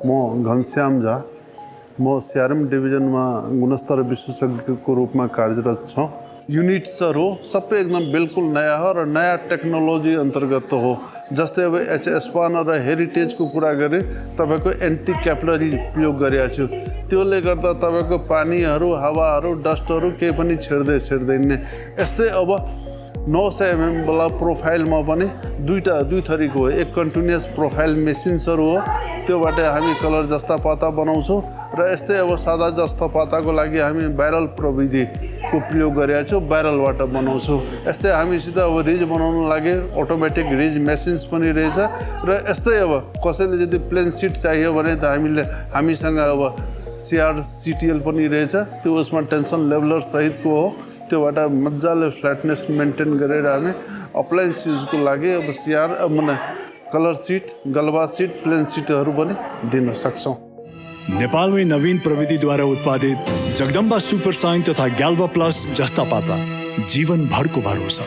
म घनश्याम झा, म CRM डिभिजनमा गुणस्तर विशेषज्ञको रूपमा कार्यरत छु। युनिट्सहरू सबै एकदम बिल्कुल नयाँ हो र नयाँ टेक्नोलोजी अन्तर्गत हो। जस्तै अब एचएस1 र हेरिटेजको कुरा गरेँ, तपाईँको एन्टी क्यापिलरी प्रयोग गरेको छु। त्यसले गर्दा तपाईँको पानीहरू, हावाहरू, डस्टहरू केही पनि छिर्दैन। यस्तै अब 900 mm वाला प्रोफाइलमा पनि दुई थरीको हो। एक कन्टिन्युअस प्रोफाइल मेसिन्सहरू हो, त्योबाट हामी कलर जस्ता पाता बनाउँछौँ र यस्तै अब सादा जस्ता पाताको लागि हामी भाइरल प्रविधिको प्रयोग गरेका छौँ, भाइरलबाट बनाउँछौँ। यस्तै हामीसित अब रिज बनाउनु लागि अटोमेटिक रिज मेसिन्स पनि रहेछ र यस्तै अब कसैले यदि प्लेन सिट चाहियो भने त हामीसँग अब CRCTL पनि रहेछ। त्यो उसमा टेन्सन लेभलर सहितको हो, त्योबाट मजाले फ्ल्याटनेस मेन्टेन गरेर हामी अप्लायन्स युजको लागि अब कलर सिट, गल्भा सिट, प्लेन सिटहरू पनि दिन सक्छौँ। नेपालमै नवीन प्रविधिद्वारा उत्पादित जगदम्बा सुपरसाइन तथा ग्याल्भा प्लस जस्ता पाता जीवनभरको भरोसा।